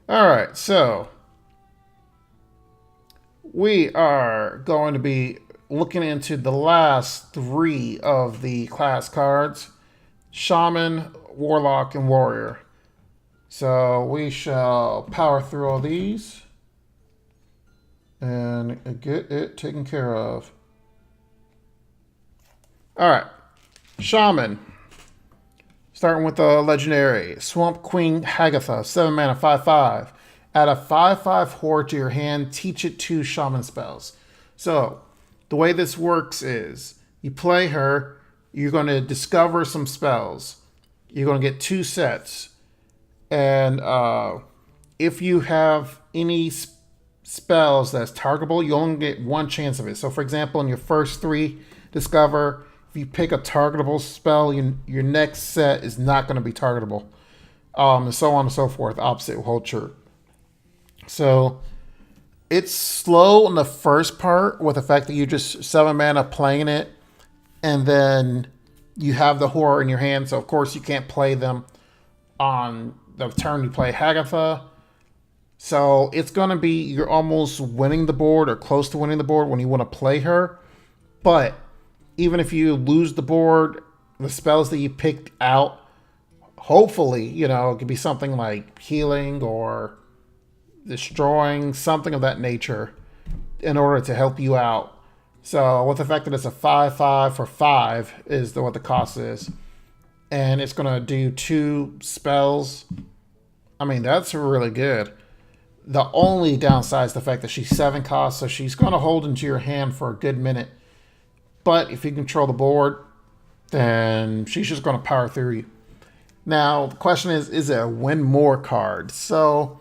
All right, so we are going to be looking into the last three of the class cards: Shaman, Warlock, and Warrior. So we shall power through all these and get it taken care of. All right, Shaman. Starting with the legendary Swamp Queen Hagatha, 7 mana, 5/5. Add a 5/5 horde to your hand, teach it 2 shaman spells. So, the way this works is you play her, you're going to discover some spells. You're going to get 2 sets. And if you have any spells that's targetable, you only get 1 chance of it. So, for example, in your first 3, discover. If you pick a targetable spell, your next set is not going to be targetable, and so on and so forth. Opposite will hold true. So it's slow on the first part with the fact that you just 7 mana playing it, and then you have the horror in your hand. So of course you can't play them on the turn you play Hagatha. So it's going to be you're almost winning the board or close to winning the board when you want to play her, but even if you lose the board, the spells that you picked out, hopefully, it could be something like healing or destroying, something of that nature, in order to help you out. So, with the fact that it's a 5/5 for 5 is what the cost is, and it's going to do 2 spells. I mean, that's really good. The only downside is the fact that she's 7 cost, so she's going to hold into your hand for a good minute. But if you control the board, then she's just going to power through you. Now, the question is it a win more card? So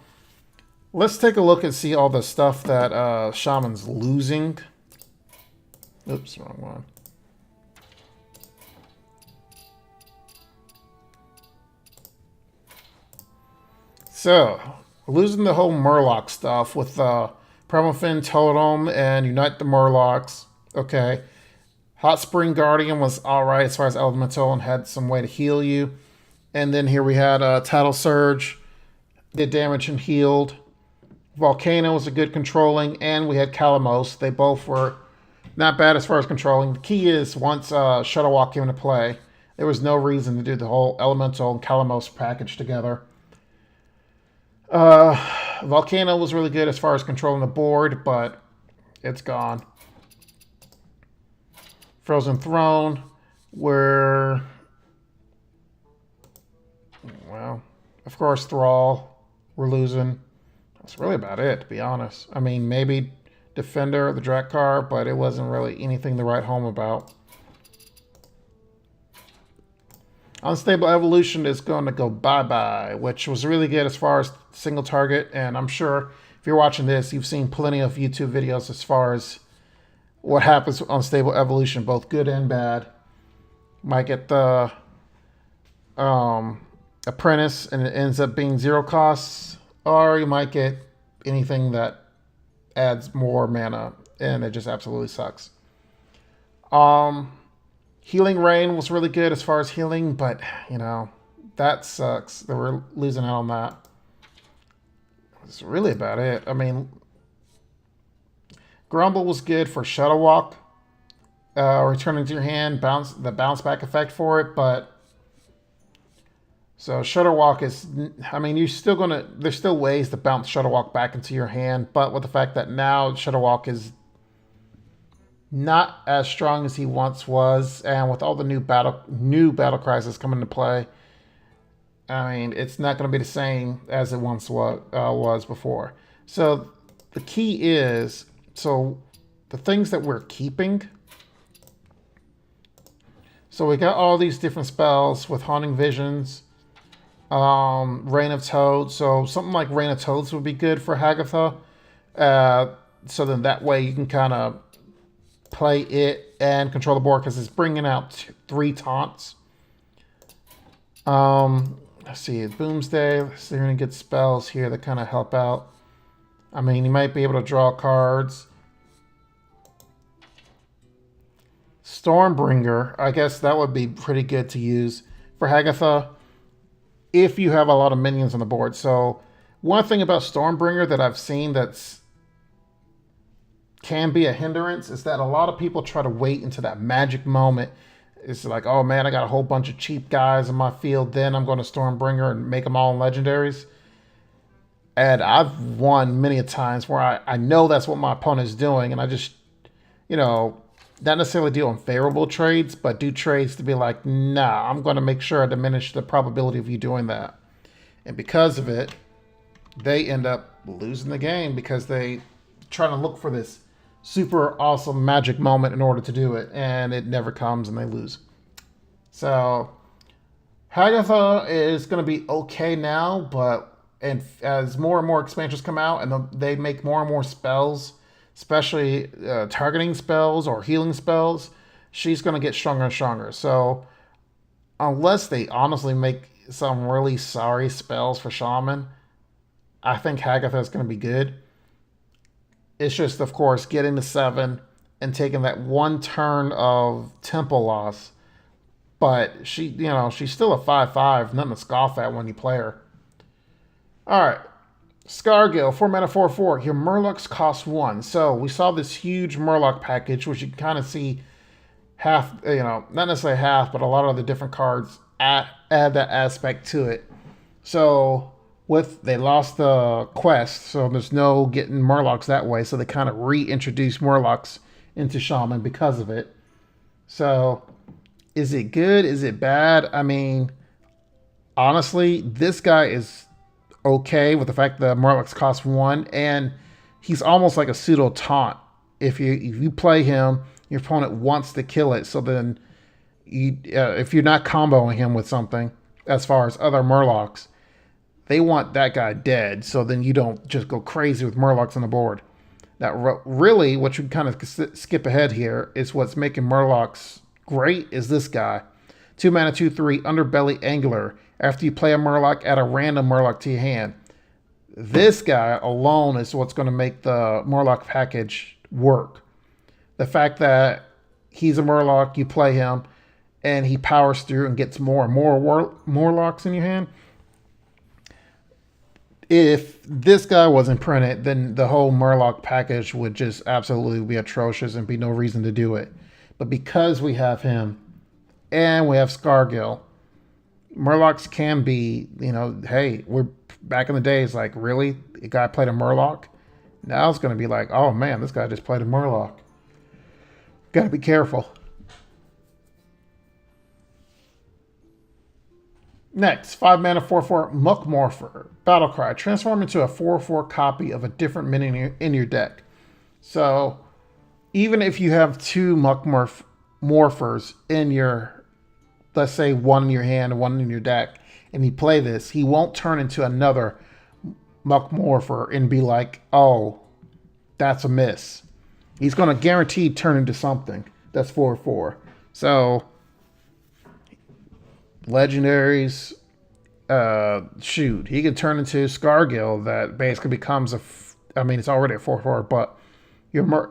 let's take a look and see all the stuff that Shaman's losing. Oops, wrong one. So, losing the whole Murloc stuff with Permafin Totem and Unite the Murlocs. Okay. Hot Spring Guardian was alright as far as elemental and had some way to heal you. And then here we had Tidal Surge, did damage and healed. Volcano was a good controlling, and we had Calamos. They both were not bad as far as controlling. The key is once Shadow Walk came into play, there was no reason to do the whole elemental and Calamos package together. Volcano was really good as far as controlling the board, but it's gone. Frozen Throne, where, well, of course, Thrall, we're losing. That's really about it, to be honest. I mean, maybe Defender, the Drakkar, but it wasn't really anything to write home about. Unstable Evolution is going to go bye-bye, which was really good as far as single target, and I'm sure if you're watching this, you've seen plenty of YouTube videos as far as what happens on Stable Evolution, both good and bad. Might get the Apprentice and it ends up being 0 costs, or you might get anything that adds more mana and it just absolutely sucks. Healing Rain was really good as far as healing, but that sucks that we're losing out on that. That's really about it. I mean, Grumble was good for Shadow Walk, returning to your hand, the bounce back effect for it, but so Shadow Walk is, I mean, there's still ways to bounce Shadow Walk back into your hand, but with the fact that now Shadow Walk is not as strong as he once was, and with all the new battle cries coming into play, I mean, it's not going to be the same as it once was before. So the key is, so the things that we're keeping. So we got all these different spells with Haunting Visions, Reign of Toads. So something like Reign of Toads would be good for Hagatha. So then that way you can kind of play it and control the board because it's bringing out 3 taunts. Let's see, Boomsday. So you're going to get spells here that kind of help out. I mean, you might be able to draw cards. Stormbringer, I guess that would be pretty good to use for Hagatha if you have a lot of minions on the board. So One thing about Stormbringer that I've seen that's can be a hindrance is that a lot of people try to wait until that magic moment. It's like, oh man, I got a whole bunch of cheap guys in my field. Then I'm going to Stormbringer and make them all in legendaries. And I've won many a times where I know that's what my opponent's doing, and I just, you know, not necessarily do unfavorable trades, but do trades to be like, nah, I'm going to make sure I diminish the probability of you doing that. And because of it, they end up losing the game because they trying to look for this super awesome magic moment in order to do it, and it never comes, and they lose. So Hagatha is going to be okay now, but and as more and more expansions come out and they make more and more spells, especially targeting spells or healing spells, she's going to get stronger and stronger. So unless they honestly make some really sorry spells for Shaman, I think Hagatha is going to be good. It's just, of course, getting to 7 and taking that one turn of tempo loss. But she's still a 5/5, nothing to scoff at when you play her. All right, Scargill, 4 mana 4/4. Your Murlocs cost 1. So we saw this huge Murloc package, which you can kind of see half, not necessarily half, but a lot of the different cards add that aspect to it. So they lost the quest, so there's no getting Murlocs that way. So they kind of reintroduced Murlocs into Shaman because of it. So is it good? Is it bad? I mean, honestly, this guy is okay with the fact that Murlocs cost 1, and he's almost like a pseudo taunt. If you play him, your opponent wants to kill it. So then, if you're not comboing him with something, as far as other Murlocs, they want that guy dead. So then you don't just go crazy with Murlocs on the board. Now, really, what you kind of skip ahead here is what's making Murlocs great is this guy. 2 mana 2/3 Underbelly Angler. After you play a Murloc, add a random Murloc to your hand. This guy alone is what's going to make the Murloc package work. The fact that he's a Murloc, you play him, and he powers through and gets more and more Murlocs in your hand. If this guy wasn't printed, then the whole Murloc package would just absolutely be atrocious and be no reason to do it. But because we have him and we have Scargill, Murlocs can be, hey, we're back in the days, like, really? A guy played a Murloc? Now it's going to be like, oh man, this guy just played a Murloc. Got to be careful. Next, 5 mana 4/4 Muckmorpher. Battlecry. Transform into a 4/4 copy of a different minion in your deck. So, even if you have 2 Muckmorphers in your, let's say, one in your hand and one in your deck, and you play this, he won't turn into another Muckmorpher and be like, oh, that's a miss. He's going to guaranteed turn into something that's 4/4. So, legendaries, he can turn into Scargill that basically becomes it's already a 4/4, but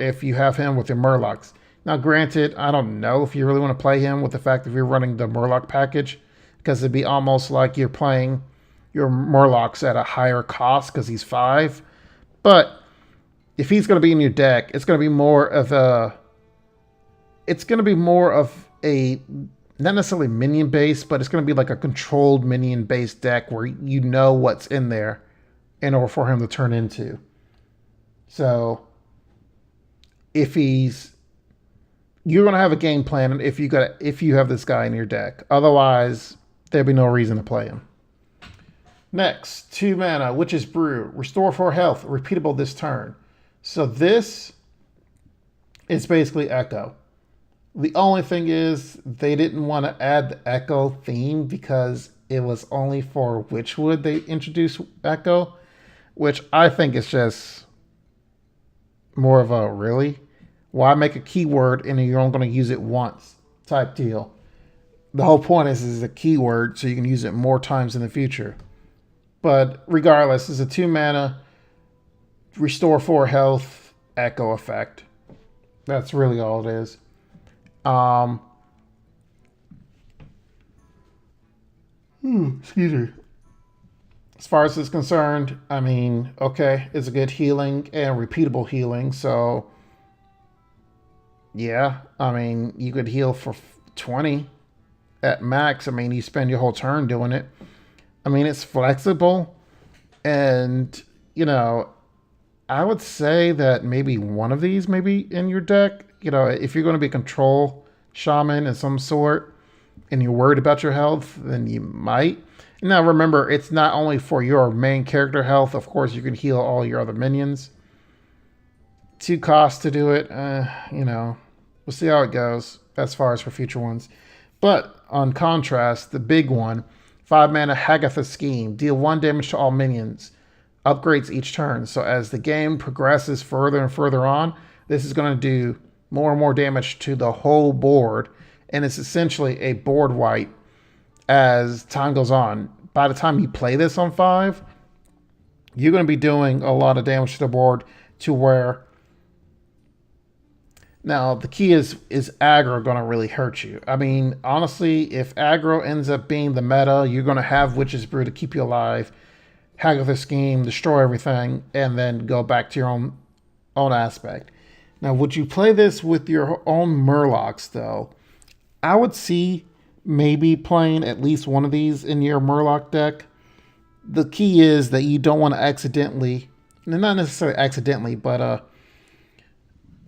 if you have him with your Murlocs. Now, granted, I don't know if you really want to play him with the fact that you're running the Murloc package, because it'd be almost like you're playing your Murlocs at a higher cost because he's 5. But if he's going to be in your deck, it's going to be more of a not necessarily minion based, but it's going to be like a controlled minion based deck where you know what's in there in order for him to turn into. So you're going to have a game plan if you have this guy in your deck. Otherwise, there'd be no reason to play him. Next, 2 mana Witch's Brew. Restore 4 health. Repeatable this turn. So this is basically Echo. The only thing is they didn't want to add the Echo theme because it was only for Witchwood they introduced Echo, which I think is just more of a really? Why make a keyword and you're only going to use it once type deal? The whole point is a keyword so you can use it more times in the future. But regardless, it's a 2 mana restore 4 health Echo effect. That's really all it is. Excuse me. As far as it's concerned, I mean, okay, it's a good healing and repeatable healing. So, yeah, I mean, you could heal for 20 at max. I mean, you spend your whole turn doing it. I mean, it's flexible. And, you know, I would say that maybe one of these maybe in your deck. You know, if you're going to be control shaman of some sort and you're worried about your health, then you might. Now remember, it's not only for your main character health. Of course, you can heal all your other minions. 2 costs to do it. You know, we'll see how it goes as far as for future ones. But on contrast, the big one, 5 mana Hagatha Scheme. Deal 1 damage to all minions. Upgrades each turn. So as the game progresses further and further on, this is going to do more and more damage to the whole board. And it's essentially a board wipe as time goes on. By the time you play this on 5, you're going to be doing a lot of damage to the board to where... Now, the key is aggro going to really hurt you? I mean, honestly, if aggro ends up being the meta, you're going to have Witch's Brew to keep you alive, Hagatha Scheme, destroy everything, and then go back to your own aspect. Now, would you play this with your own Murlocs, though? I would see maybe playing at least one of these in your Murloc deck. The key is that you don't want to accidentally, not necessarily accidentally, but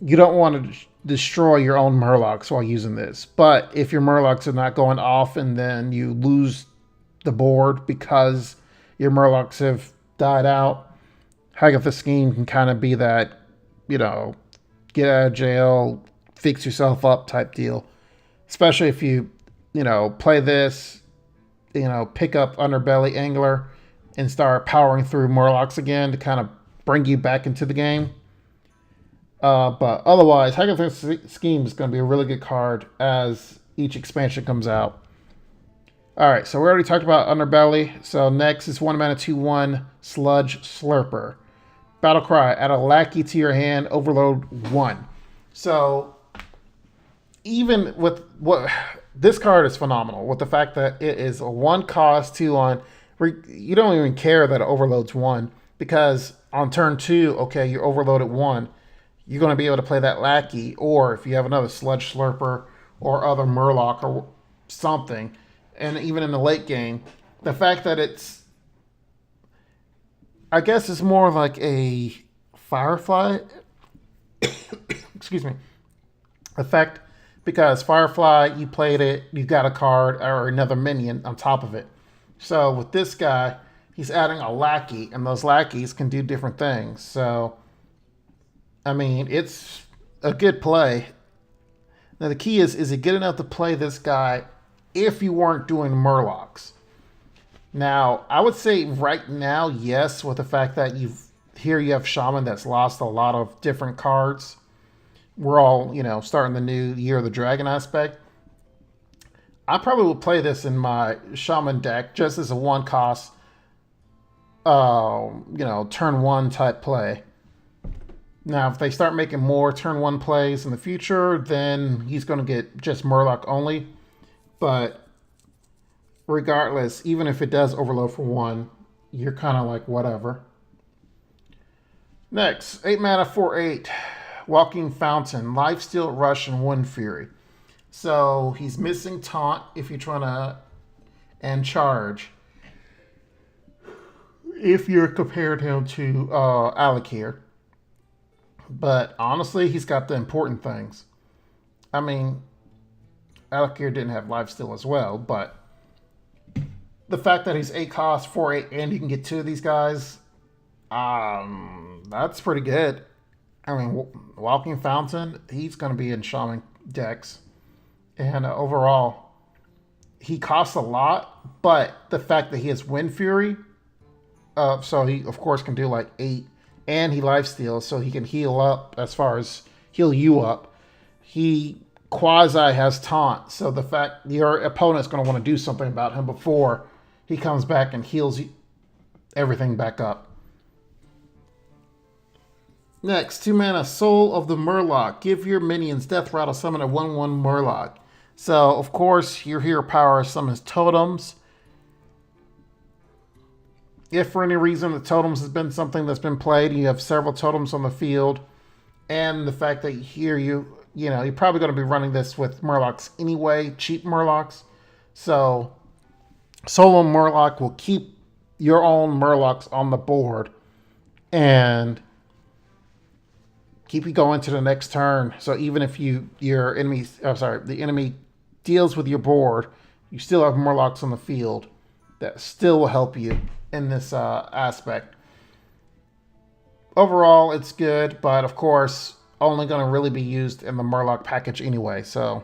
you don't want to destroy your own Murlocs while using this. But if your Murlocs are not going off and then you lose the board because your Murlocs have died out, Hagatha Scheme can kind of be that, you know, get out of jail, fix yourself up type deal. Especially if you know, play this, you know, pick up Underbelly Angler and start powering through Murlocs again to kind of bring you back into the game. But otherwise, Hagatha Scheme is going to be a really good card as each expansion comes out. All right, so we already talked about Underbelly. So next is 1 mana 2/1 Sludge Slurper. Battle Cry, add a lackey to your hand, overload 1. So even with what this card is phenomenal with the fact that it is a 1 cost 2 on, you don't even care that it overloads 1 because on turn 2, okay, you're overloaded 1. You're going to be able to play that lackey, or if you have another Sludge Slurper or other Murloc or something, and even in the late game, the fact that it's, I guess it's more like a Firefly, excuse me, effect, because Firefly, you played it, you got a card or another minion on top of it. So with this guy, he's adding a lackey, and those lackeys can do different things. So, I mean, it's a good play. Now the key is it good enough to play this guy if you weren't doing Murlocs? Now, I would say right now, yes, with the fact that you have Shaman that's lost a lot of different cards. We're all, you know, starting the new Year of the Dragon aspect. I probably will play this in my Shaman deck just as a 1 cost, you know, turn 1 type play. Now, if they start making more turn 1 plays in the future, then he's going to get just Murloc only. But regardless, even if it does overload for 1, you're kind of like, whatever. Next, 8 mana 4/8. Walking Fountain, Lifesteal, Rush, and Wind Fury. So he's missing Taunt if you're trying to, and Charge. If you're compared him to Alakir. But honestly, he's got the important things. I mean, Alakir didn't have Lifesteal as well, but the fact that he's 8 cost, 4/8, and you can get 2 of these guys, that's pretty good. I mean, Walking Fountain, he's going to be in Shaman decks. And overall, he costs a lot, but the fact that he has Wind Fury, so he, of course, can do like 8, and he lifesteals, so he can heal up as far as heal you up. He quasi has Taunt, so the fact your opponent's going to want to do something about him before he comes back and heals everything back up. Next, 2 mana Soul of the Murloc. Give your minions Death Rattle, summon a 1/1 Murloc. So, of course, your hero power summons totems. If for any reason the totems has been something that's been played, you have several totems on the field, and the fact that here you're probably going to be running this with Murlocs anyway, cheap Murlocs. So solo Murloc will keep your own Murlocs on the board and keep you going to the next turn. So even if the enemy deals with your board, you still have Murlocs on the field that still will help you in this aspect. Overall, it's good, but of course, only going to really be used in the Murloc package anyway. So,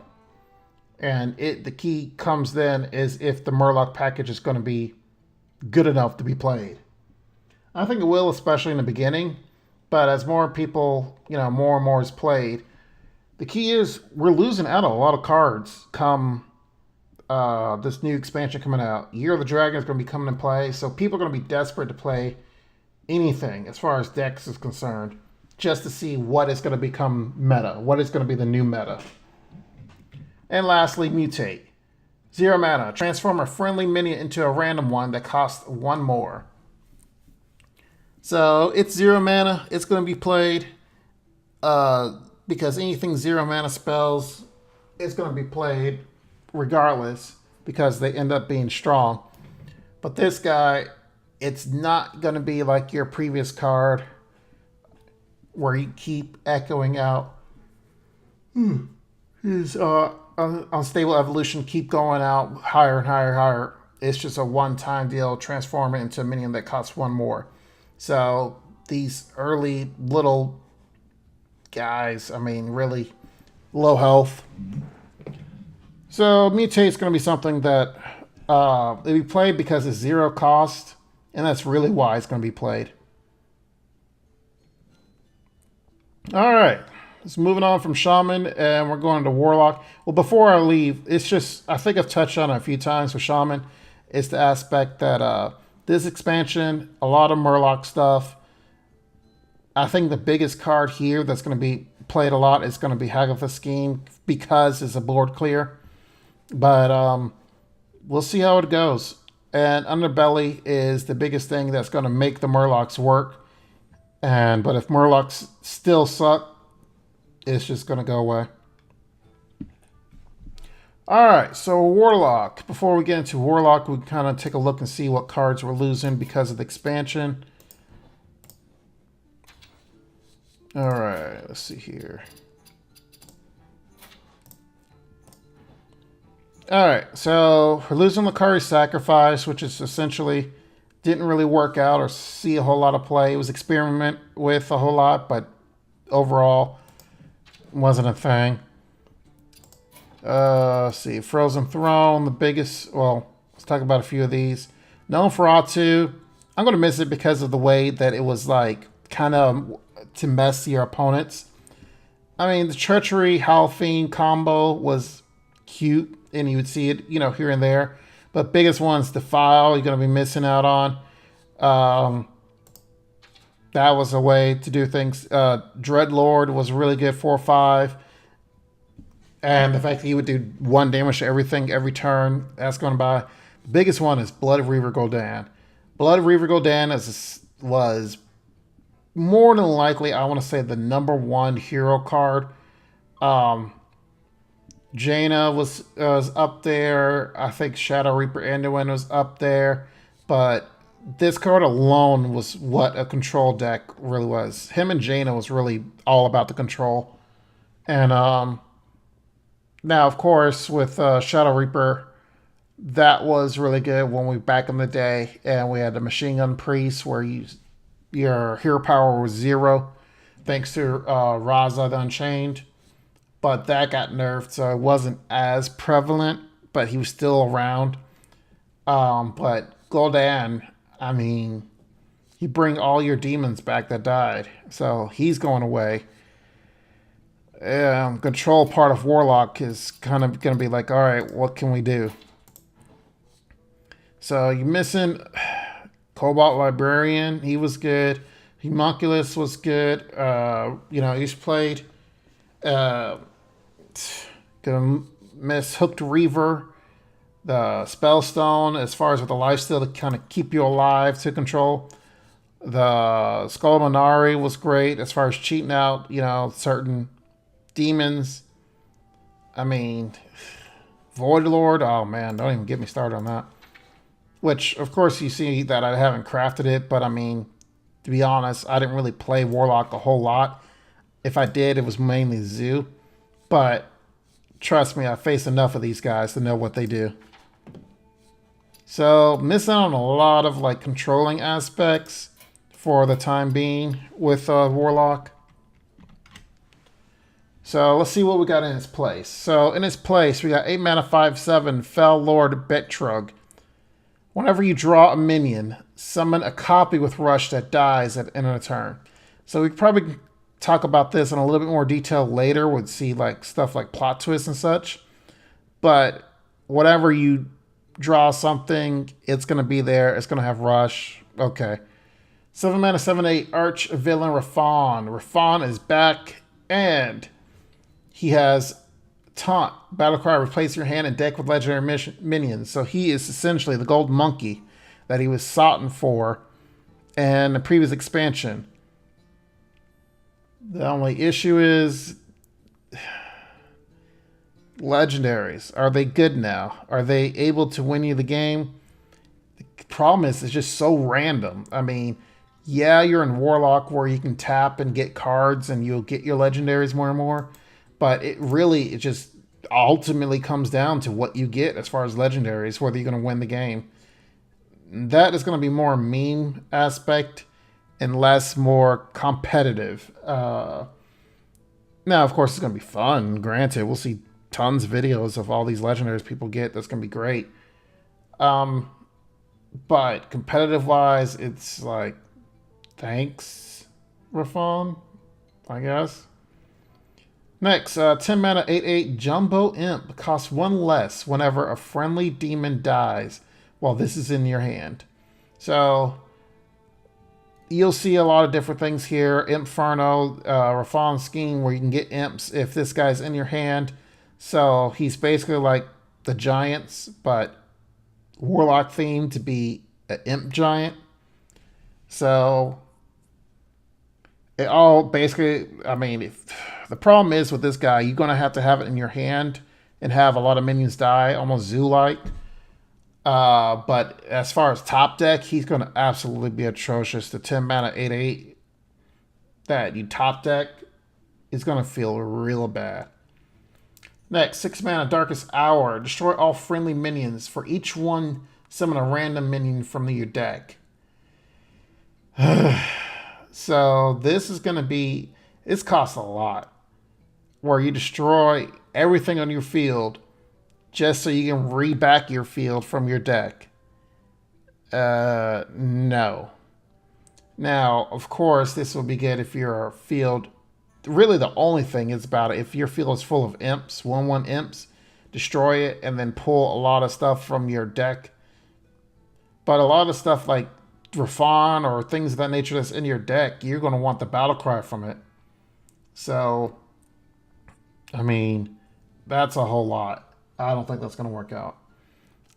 and the key comes then is if the Murloc package is going to be good enough to be played. I think it will, especially in the beginning. But as more people, more and more is played, the key is we're losing out on a lot of cards come this new expansion coming out. Year of the Dragon is going to be coming in play, so people are going to be desperate to play anything as far as decks is concerned, just to see what is going to become meta, what is going to be the new meta. And lastly, Mutate. 0 mana. Transform a friendly minion into a random one that costs 1 more. So it's 0 mana. It's going to be played because anything 0 mana spells is going to be played regardless because they end up being strong. But this guy, it's not going to be like your previous card where you keep echoing out his unstable evolution, keep going out higher and higher and higher. It's just a one-time deal, transform it into a minion that costs 1 more. So these early little guys, really low health. So Mutate is going to be something that it'll be played because it's 0 cost, and that's really why it's going to be played. All right, let's moving on from Shaman, and we're going to Warlock. Well, before I leave, it's just, I think I've touched on it a few times with Shaman. It's the aspect that this expansion, a lot of Murloc stuff. I think the biggest card here that's going to be played a lot is going to be Hagatha Scheme because it's a board clear. But we'll see how it goes. And Underbelly is the biggest thing that's going to make the Murlocs work. But if Murlocs still suck, it's just going to go away. All right, so Warlock. Before we get into Warlock, we kind of take a look and see what cards we're losing because of the expansion. All right, let's see here. All right, so we're losing Lucari's Sacrifice, which is essentially didn't really work out or see a whole lot of play. It was experiment with a whole lot, but overall wasn't a thing. Let's see, Frozen Throne, the biggest. Well, let's talk about a few of these. Nosferatu, I'm gonna miss it because of the way that it was like kind of to mess your opponents. The Treachery Halfine combo was cute, and you would see it, here and there. But biggest one's Defile, you're going to be missing out on. That was a way to do things. Dreadlord was really good, 4/5. And the fact that he would do 1 damage to everything every turn, that's going to buy. The biggest one is Blood of Reaver Gul'dan. Blood of Reaver Gul'dan was more than likely, I want to say, the #1 hero card. Jaina was up there. I think Shadow Reaper Anduin was up there. But this card alone was what a control deck really was. Him and Jaina was really all about the control. And now, of course, with Shadow Reaper, that was really good when we back in the day. And we had the Machine Gun Priest where your hero power was 0 thanks to Raza the Unchained. But that got nerfed, so it wasn't as prevalent, but he was still around. But Gul'dan, you bring all your demons back that died, so he's going away. Control part of Warlock is kind of going to be like, all right, what can we do? So you're missing Cobalt Librarian. He was good. Homunculus was good. He's played. Gonna miss Hooked Reaver. The Spellstone, as far as with the lifesteal to kind of keep you alive to control. The Skull Minari was great as far as cheating out, certain demons. I mean, Void Lord, oh man, don't even get me started on that. Which, of course, you see that I haven't crafted it, but I mean, to be honest, I didn't really play Warlock a whole lot. If I did, it was mainly Zoo. But trust me, I faced enough of these guys to know what they do. So, missing on a lot of like controlling aspects for the time being with Warlock. So let's see what we got in its place. So in its place, we got 8 mana, 5/7, Fel Lord Betrug. Whenever you draw a minion, summon a copy with Rush that dies at the end of the turn. So we could probably talk about this in a little bit more detail later. We'd see like stuff like plot twists and such. But whenever you draw something, it's going to be there. It's going to have Rush. Okay. 7 mana, 7/8, Arch Villain Rafan. Rafan is back, and he has Taunt. Battlecry, replace your hand and deck with legendary minions. So he is essentially the gold monkey that he was sought for in the previous expansion. The only issue is legendaries. Are they good now? Are they able to win you the game? The problem is it's just so random. I mean, yeah, you're in Warlock where you can tap and get cards and you'll get your legendaries more and more. But it just ultimately comes down to what you get as far as legendaries, whether you're going to win the game. That is going to be more meme aspect and less more competitive. Now, of course, it's going to be fun. Granted, we'll see tons of videos of all these legendaries people get. That's going to be great. But competitive-wise, it's like, thanks, Rafon, I guess. Next, 10 mana, 8/8, Jumbo Imp. Costs 1 less whenever a friendly demon dies while this is in your hand. So, you'll see a lot of different things here. Inferno, Rafon Scheme, where you can get imps if this guy's in your hand. So, he's basically like the giants, but Warlock themed to be an imp giant. So, it all basically, I mean, the problem is with this guy, you're going to have it in your hand and have a lot of minions die, almost zoo-like. But as far as top deck, he's going to absolutely be atrocious. The 10 mana 8/8 that you top deck is going to feel real bad. Next, 6 mana Darkest Hour. Destroy all friendly minions. For each one, summon a random minion from your deck. So this is going to be, this costs a lot. Where you destroy everything on your field just so you can reback your field from your deck. No. Now, of course, this will be good if your field, really the only thing is about it, if your field is full of imps, 1/1 imps, destroy it and then pull a lot of stuff from your deck. But a lot of stuff like Rafan or things of that nature that's in your deck, you're going to want the battle cry from it. So, I mean, that's a whole lot. I don't think that's going to work out.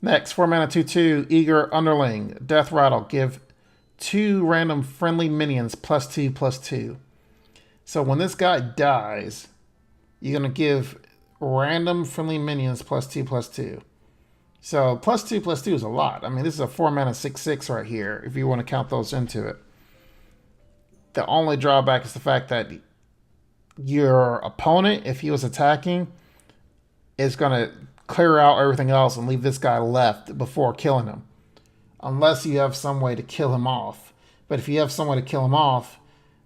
Next, 4 mana 2/2, Eager Underling. Death Rattle. Give 2 random friendly minions +2/+2. So when this guy dies, you're going to give random friendly minions +2/+2. So +2/+2 is a lot. I mean, this is a 4 mana 6/6 right here, if you want to count those into it. The only drawback is the fact that your opponent, if he was attacking, is going to clear out everything else and leave this guy left before killing him. Unless you have some way to kill him off. But if you have some way to kill him off,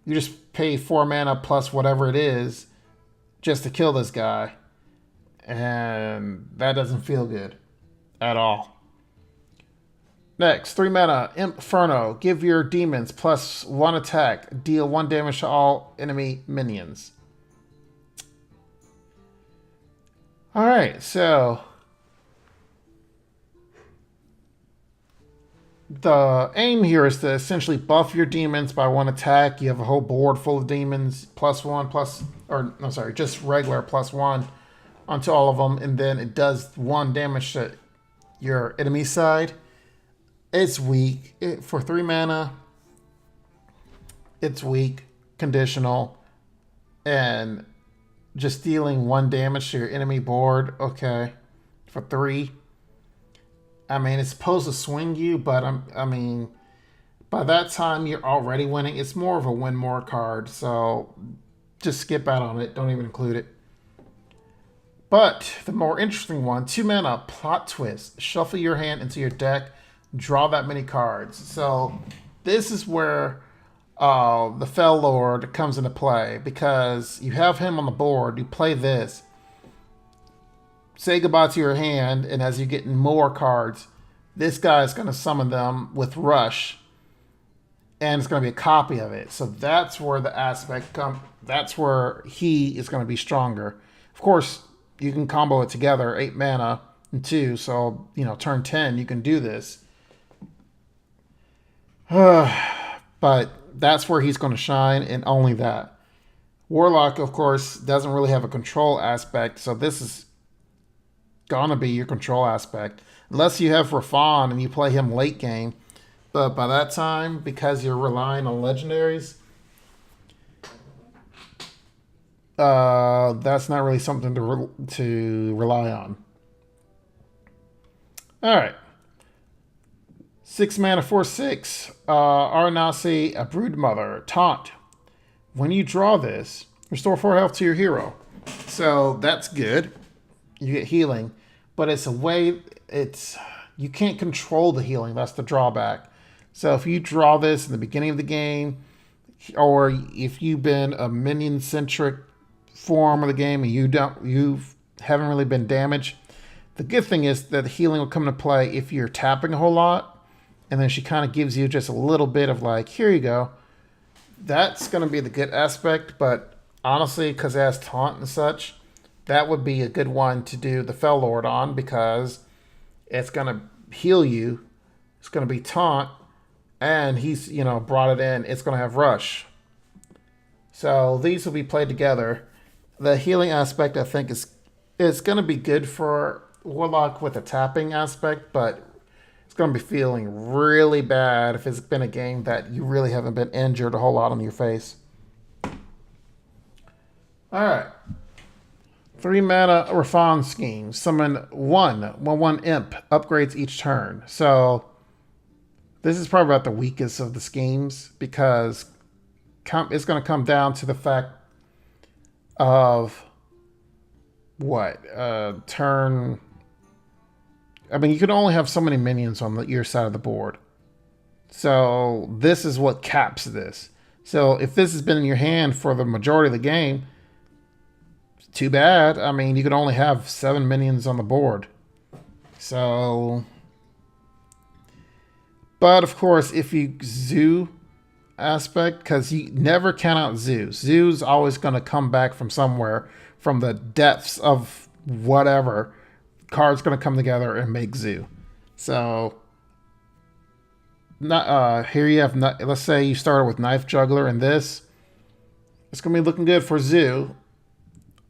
you just pay 4 mana plus whatever it is just to kill this guy. And that doesn't feel good at all. Next, 3 mana, Inferno. Give your demons +1 attack. Deal 1 damage to all enemy minions. Alright, so the aim here is to essentially buff your demons by 1 attack. You have a whole board full of demons, just regular +1 onto all of them, and then it does 1 damage to your enemy side. It's weak. For 3 mana, it's weak, conditional, and just dealing 1 damage to your enemy board. Okay, for 3. I mean, it's supposed to swing you, but I mean, by that time you're already winning. It's more of a win more card, so just skip out on it. Don't even include it. But the more interesting one, 2 mana, Plot Twist. Shuffle your hand into your deck, draw that many cards. So this is where the Fell Lord comes into play, because you have him on the board, you play this, say goodbye to your hand, and as you get more cards, this guy is going to summon them with Rush, and it's going to be a copy of it. So that's where the aspect comes. That's where he is going to be stronger. Of course, you can combo it together, 8 mana and 2. So, you know, turn 10, you can do this. But that's where he's going to shine, and only that. Warlock, of course, doesn't really have a control aspect. So this is going to be your control aspect. Unless you have Rafan and you play him late game. But by that time, because you're relying on legendaries, that's not really something to rely on. All right. 6 mana, 4/6. Aranasi, a Broodmother. Taunt. When you draw this, restore 4 health to your hero. So that's good. You get healing. But it's a way, you can't control the healing. That's the drawback. So if you draw this in the beginning of the game, or if you've been a minion-centric form of the game and you haven't really been damaged, the good thing is that the healing will come into play if you're tapping a whole lot, and then she kind of gives you just a little bit of like, here you go. That's going to be the good aspect, but honestly, because it has taunt and such, that would be a good one to do the Fell Lord on, because it's going to heal you. It's going to be taunt, and he's, you know, brought it in. It's going to have Rush. So these will be played together. The healing aspect, I think, is going to be good for Warlock with a tapping aspect, but it's going to be feeling really bad if it's been a game that you really haven't been injured a whole lot on your face. All right. 3 mana Rafan Scheme. Summon 1/1 Imp. Upgrades each turn. So this is probably about the weakest of the schemes, because it's going to come down to the fact of what? Turn... I mean, you can only have so many minions on your side of the board. So this is what caps this. So if this has been in your hand for the majority of the game, too bad. I mean, you can only have 7 minions on the board. So... But of course, if you zoo aspect, because you never count out zoo. Zoo's always going to come back from somewhere, from the depths of whatever. Cards going to come together and make zoo. So here you have, let's say you started with Knife Juggler and this. It's going to be looking good for zoo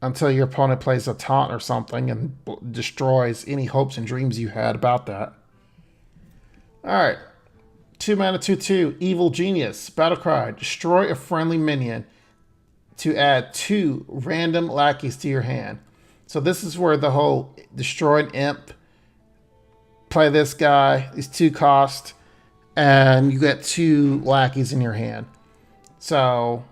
until your opponent plays a taunt or something and destroys any hopes and dreams you had about that. All right. 2 mana, 2/2. Evil Genius. Battlecry. Destroy a friendly minion to add 2 random lackeys to your hand. So this is where the whole destroy an imp, play this guy, these 2 cost, and you get 2 lackeys in your hand. So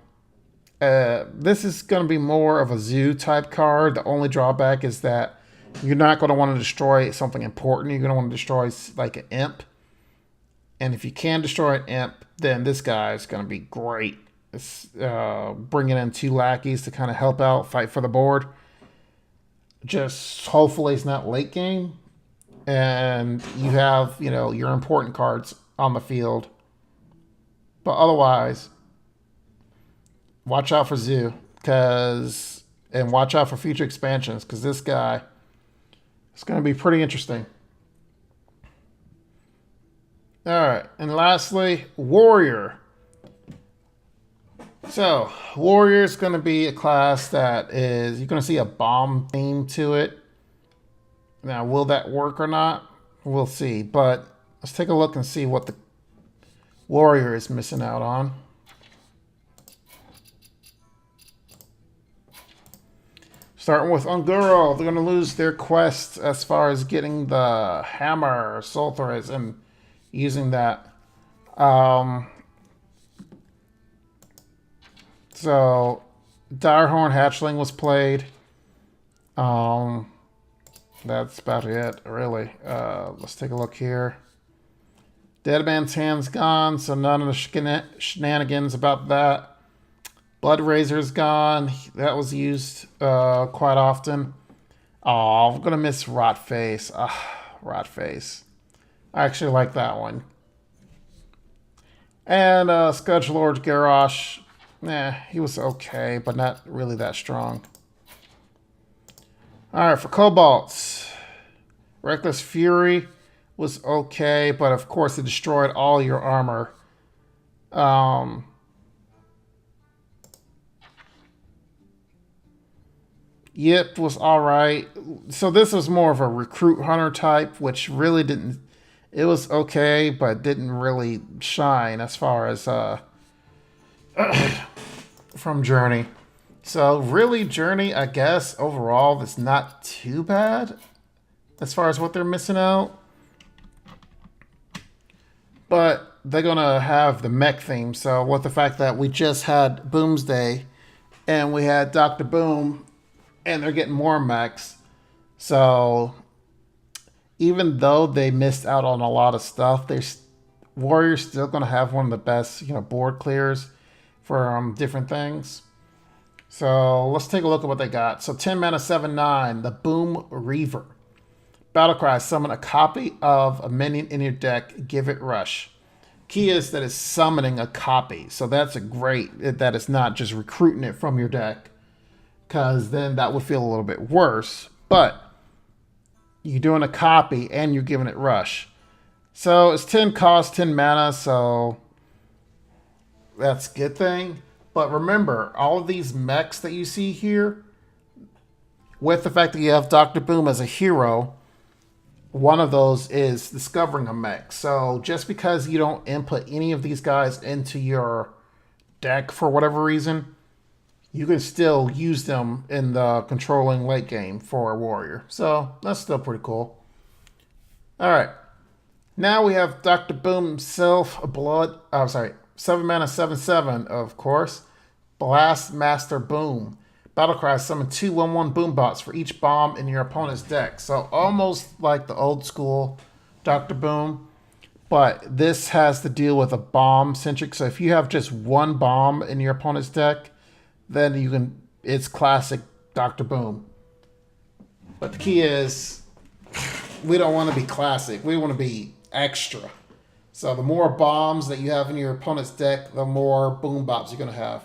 this is going to be more of a zoo type card. The only drawback is that you're not going to want to destroy something important. You're going to want to destroy like an imp. And if you can destroy an imp, then this guy is going to be great. It's bringing in 2 lackeys to kind of help out, fight for the board. Just hopefully it's not late game, and you have, you know, your important cards on the field. But otherwise, watch out for Zoo, and watch out for future expansions, because this guy is going to be pretty interesting. All right, and lastly, Warrior. So, Warrior is going to be a class that is, you're going to see a bomb theme to it. Now, will that work or not? we'll see. But let's take a look and see what the warrior is missing out on. Starting with Unguro, they're going to lose their quest as far as getting the hammer, soul threads, and using that. So, Direhorn Hatchling was played. That's about it, really. Let's take a look here. Dead Man's Hand's gone, so none of the shenanigans about that. Blood Razor's gone. That was used quite often. Oh, I'm going to miss Rotface. Rotface. I actually like that one. And Scourgelord Garrosh. He was okay, but not really that strong. Alright, for Cobalts. Reckless Fury was okay, but of course it destroyed all your armor. Yip was alright. So this was more of a recruit hunter type, which really didn't... It was okay, but didn't really shine as far as from Journey. So really, Journey, I guess, overall, is not too bad as far as what they're missing out. But they're going to have the mech theme. So with the fact that we just had Boomsday and we had Dr. Boom, and they're getting more mechs. So even though they missed out on a lot of stuff, Warrior's still going to have one of the best, board clears for different things. So let's take a look at what they got. So 10 mana, 7/9, the Boom Reaver. Battlecry, summon a copy of a minion in your deck, give it rush. Key is that it's summoning a copy. So that's great that it's not just recruiting it from your deck, because then that would feel a little bit worse. But you're doing a copy and you're giving it rush. So it's 10 cost, 10 mana, so that's a good thing. But remember, all of these mechs that you see here, with the fact that you have Dr. Boom as a hero, one of those is discovering a mech. So just because you don't input any of these guys into your deck for whatever reason, you can still use them in the controlling late game for a warrior. So that's still pretty cool. All right. Now we have Dr. Boom himself, 7 mana, 7/7, of course. Blast Master Boom. Battlecry, summon 2 1/1 boom bots for each bomb in your opponent's deck. So almost like the old school Dr. Boom. But this has to deal with a bomb centric. So if you have just one bomb in your opponent's deck, then it's classic Dr. Boom. But the key is, we don't want to be classic. We want to be extra. So the more bombs that you have in your opponent's deck, the more boom bops you're going to have.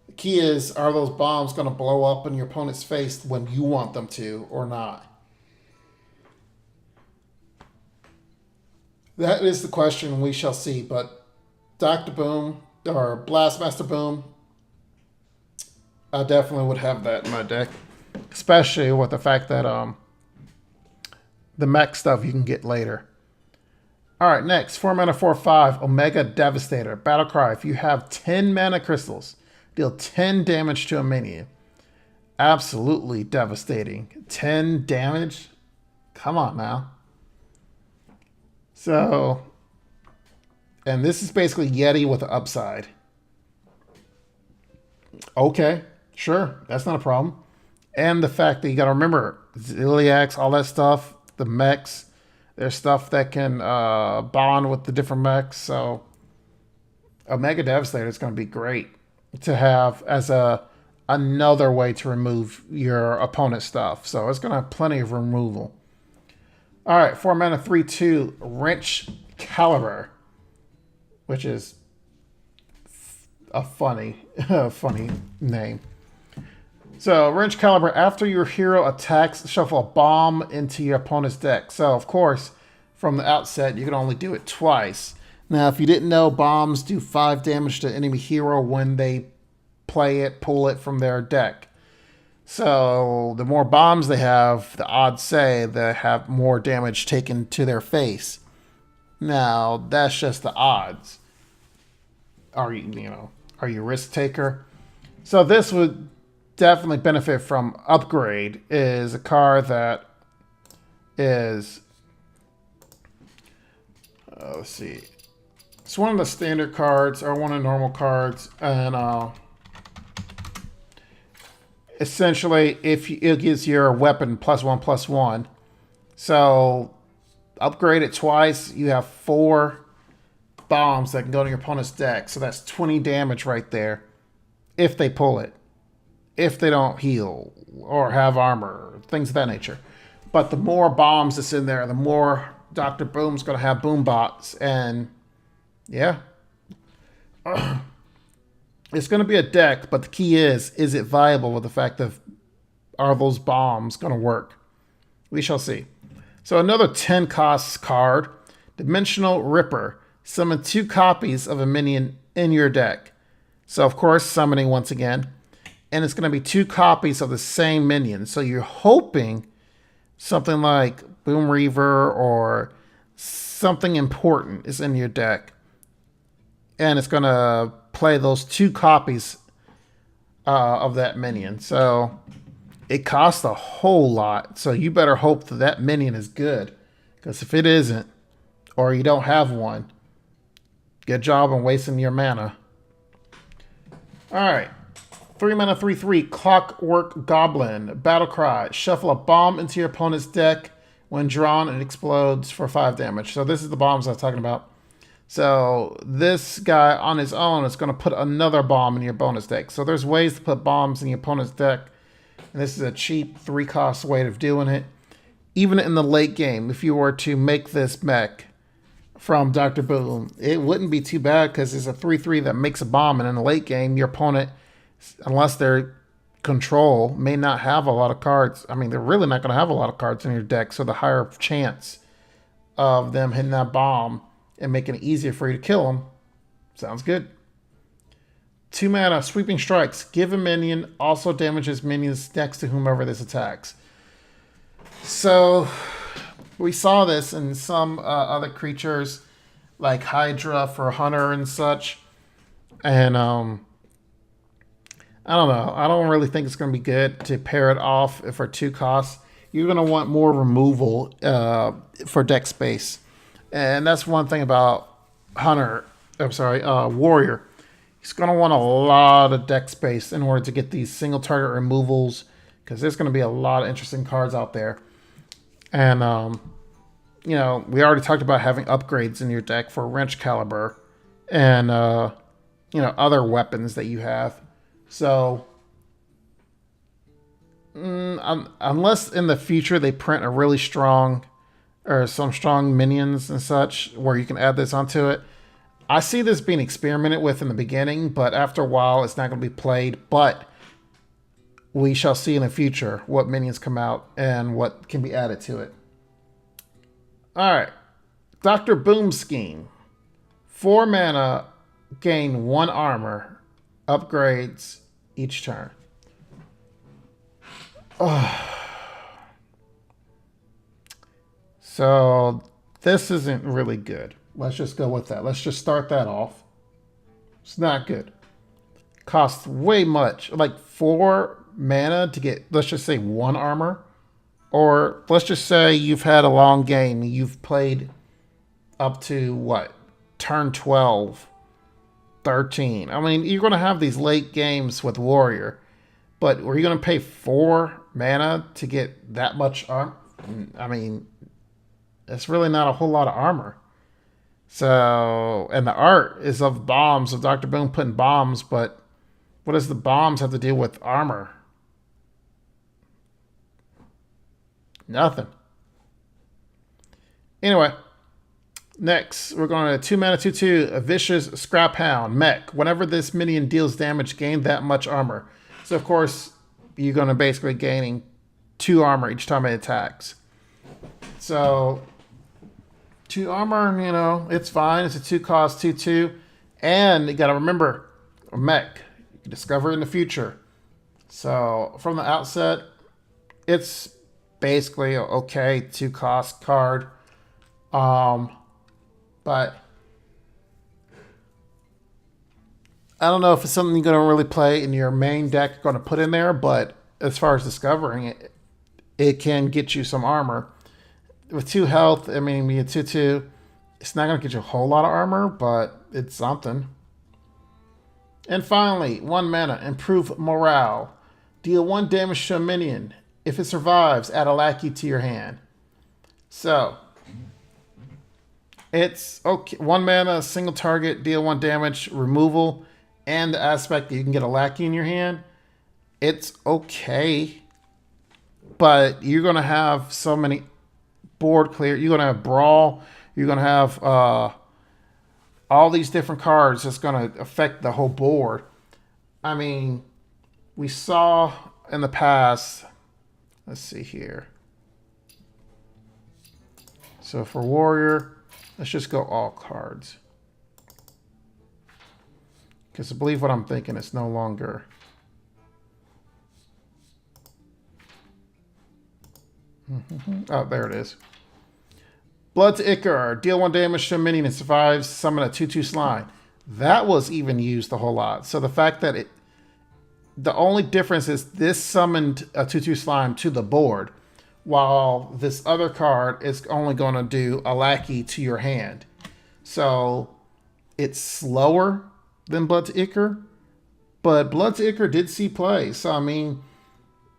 The key is, are those bombs going to blow up in your opponent's face when you want them to or not? That is the question, we shall see. But Dr. Boom, or Blastmaster Boom, I definitely would have that in my deck. Especially with the fact that the mech stuff you can get later. Alright, next, 4 mana, 4/5, Omega Devastator. Battlecry, if you have 10 mana crystals, deal 10 damage to a minion. Absolutely devastating. 10 damage? Come on now. So, and this is basically Yeti with an upside. Okay, sure, that's not a problem. And the fact that you got to remember, Ziliacs, all that stuff, the mechs, there's stuff that can bond with the different mechs. So Omega Devastator is going to be great to have as another way to remove your opponent's stuff. So it's going to have plenty of removal. All right, 4 mana, 3/2, Wrench Caliber, which is a funny name. So, Wrench Caliber, after your hero attacks, shuffle a bomb into your opponent's deck. So, of course, from the outset, you can only do it twice. Now, if you didn't know, bombs do 5 damage to enemy hero when they pull it from their deck. So the more bombs they have, the odds say they have more damage taken to their face. Now that's just the odds. Are you a risk taker? So this would definitely benefit from upgrade. Is a card that is let's see. It's one of the standard cards or one of the normal cards, and essentially, it gives your weapon +1/+1. So upgrade it twice. You have 4 bombs that can go to your opponent's deck. So that's 20 damage right there. If they pull it, if they don't heal or have armor, things of that nature. But the more bombs that's in there, the more Dr. Boom's going to have boom bots, and yeah. It's going to be a deck, but the key is it viable with the fact of are those bombs going to work? We shall see. So another 10 costs card, Dimensional Ripper. Summon 2 copies of a minion in your deck. So of course, summoning once again. And it's going to be 2 copies of the same minion. So you're hoping something like Boom Reaver or something important is in your deck. And it's going to play those 2 copies of that minion. So it costs a whole lot. So you better hope that that minion is good. Because if it isn't, or you don't have one, good job on wasting your mana. Alright. 3 mana, 3/3. Clockwork Goblin. Battle Cry. Shuffle a bomb into your opponent's deck. When drawn, it explodes for 5 damage. So this is the bombs I was talking about. So this guy on his own is going to put another bomb in your bonus deck. So there's ways to put bombs in your opponent's deck. And this is a cheap 3-cost way of doing it. Even in the late game, if you were to make this mech from Dr. Boom, it wouldn't be too bad because it's a 3/3 that makes a bomb. And in the late game, your opponent, unless they're control, may not have a lot of cards. I mean, they're really not going to have a lot of cards in your deck. So the higher chance of them hitting that bomb and making it easier for you to kill them. Sounds good. 2 mana, Sweeping Strikes. Give a minion, also damages minions next to whomever this attacks. So we saw this in some other creatures like Hydra for Hunter and such. And I don't know. I don't really think it's going to be good to pair it off for 2 costs. You're going to want more removal for deck space. And that's one thing about Warrior. He's going to want a lot of deck space in order to get these single target removals, because there's going to be a lot of interesting cards out there. And, we already talked about having upgrades in your deck for Wrench Caliber and, other weapons that you have. So, unless in the future they print a really strong or some strong minions and such where you can add this onto it, I see this being experimented with in the beginning, but after a while it's not going to be played. But we shall see in the future what minions come out and what can be added to it. Alright. Dr. Boom Scheme. 4 mana, gain 1 armor. Upgrades each turn. So this isn't really good. Let's just go with that. Let's just start that off. It's not good. Costs way much. Like 4 mana to get, let's just say 1 armor. Or let's just say you've had a long game. You've played up to what? Turn 12, 13. I mean, you're going to have these late games with Warrior. But were you going to pay 4 mana to get that much armor? I mean, it's really not a whole lot of armor. So, and the art is of bombs, of Dr. Boom putting bombs, but what does the bombs have to do with armor? Nothing. Anyway, next, we're going to 2 mana, 2/2, a Vicious Scrap Hound, mech. Whenever this minion deals damage, gain that much armor. So, of course, you're going to basically gaining 2 armor each time it attacks. So, 2 armor, it's fine. It's a 2-cost, 2/2. And you got to remember, a mech. You can discover in the future. So from the outset, it's basically okay 2 cost card. Um, but I don't know if it's something you're going to really play in your main deck, you're going to put in there. But as far as discovering it, it can get you some armor. With 2 health, I mean, you 2/2, it's not going to get you a whole lot of armor, but it's something. And finally, 1 mana, improve morale. Deal 1 damage to a minion. If it survives, add a lackey to your hand. So, it's okay. 1 mana, single target, deal 1 damage, removal, and the aspect that you can get a lackey in your hand. It's okay, but you're going to have so many board clear. You're going to have brawl. You're going to have all these different cards that's going to affect the whole board. I mean, we saw in the past, let's see here. So for warrior, let's just go all cards. Because I believe what I'm thinking is no longer. Oh, there it is. Blood to Icar. Deal 1 damage to a minion and survives. Summon a 2/2 slime. That was even used a whole lot. So the fact that the only difference is this summoned a 2/2 slime to the board, while this other card is only going to do a lackey to your hand. So it's slower than Blood to Icar, but Blood to Icar did see play. So I mean,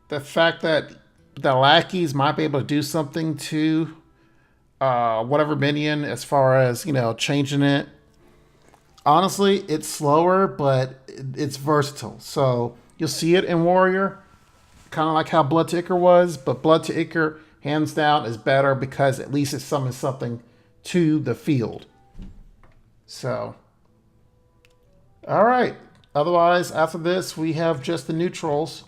the fact that the lackeys might be able to do something to whatever minion as far as, changing it. Honestly, it's slower, but it's versatile. So you'll see it in Warrior, kind of like how Blood to Icar was, but Blood to Icar, hands down, is better because at least it summons something to the field. So, all right. Otherwise, after this, we have just the neutrals.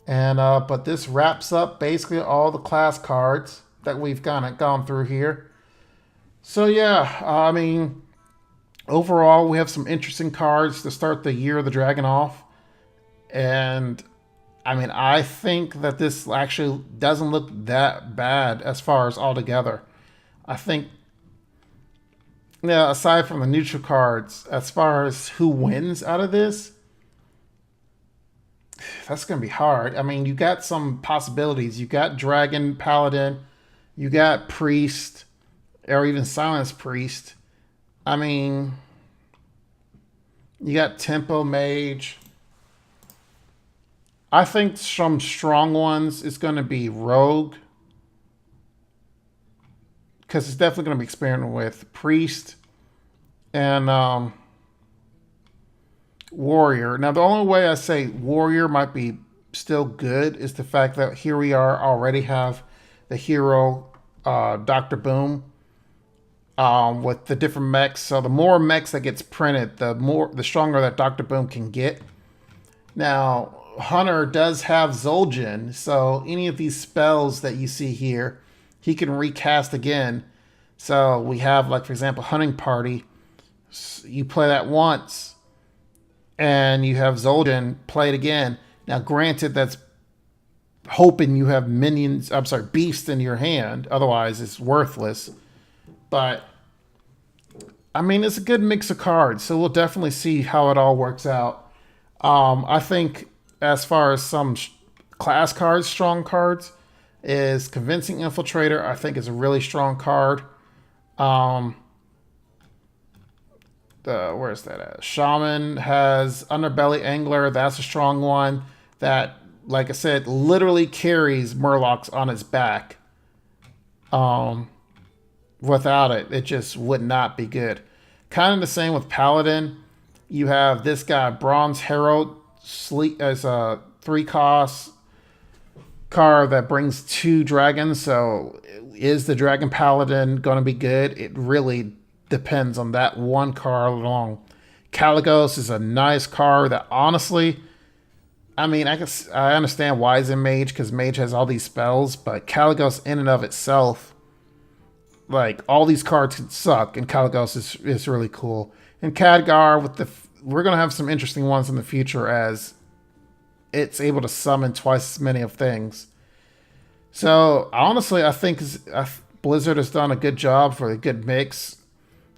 And but this wraps up basically all the class cards that we've kind of gone through here. So yeah, I mean, overall, we have some interesting cards to start the Year of the Dragon off. And I mean, I think that this actually doesn't look that bad as far as altogether. I think, yeah, aside from the neutral cards, as far as who wins out of this, that's going to be hard. I mean, you got some possibilities. You got Dragon Paladin, you got Priest, or even Silence Priest. I mean, you got Tempo Mage. I think some strong ones is going to be Rogue, because it's definitely going to be experimenting with Priest and Warrior. Now, the only way I say Warrior might be still good is the fact that here we already have the hero, Dr. Boom, with the different mechs. So the more mechs that gets printed, the stronger that Dr. Boom can get. Now, Hunter does have Zul'jin, so any of these spells that you see here, he can recast again. So we have, like, for example, Hunting Party. You play that once, and you have Zul'jin play it again. Now, granted, that's hoping you have minions, I'm sorry, beasts in your hand. Otherwise, it's worthless. But, I mean, it's a good mix of cards, so we'll definitely see how it all works out. I think as far as some class cards, strong cards, is Convincing Infiltrator. I think is a really strong card. Where's that at? Shaman has Underbelly Angler. That's a strong one that, like I said, literally carries Murlocs on its back. Without it, it just would not be good. Kind of the same with Paladin. You have this guy, Bronze Herald, as a 3-cost card that brings 2 dragons. So is the Dragon Paladin going to be good? It really depends on that one card alone. Caligos is a nice card that, honestly, I mean, I understand why it's in Mage, because Mage has all these spells, but Caligos in and of itself, like, all these cards can suck, and Caligos is really cool. And Khadgar, we're going to have some interesting ones in the future as it's able to summon twice as many of things. So honestly, I think Blizzard has done a good job for a good mix.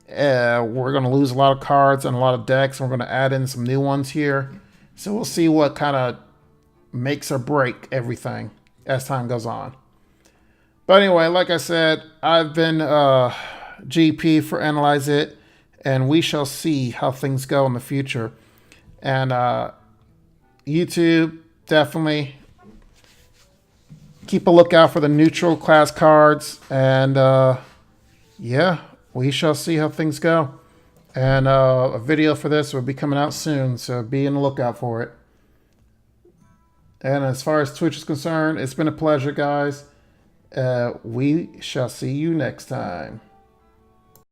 We're going to lose a lot of cards and a lot of decks. And we're going to add in some new ones here. So we'll see what kind of makes or break everything as time goes on. But anyway, like I said, I've been GP for Analyze It, and we shall see how things go in the future. And YouTube, definitely keep a lookout for the neutral class cards. And yeah, we shall see how things go. And a video for this will be coming out soon, so be on the lookout for it. And as far as Twitch is concerned, it's been a pleasure, guys. We shall see you next time.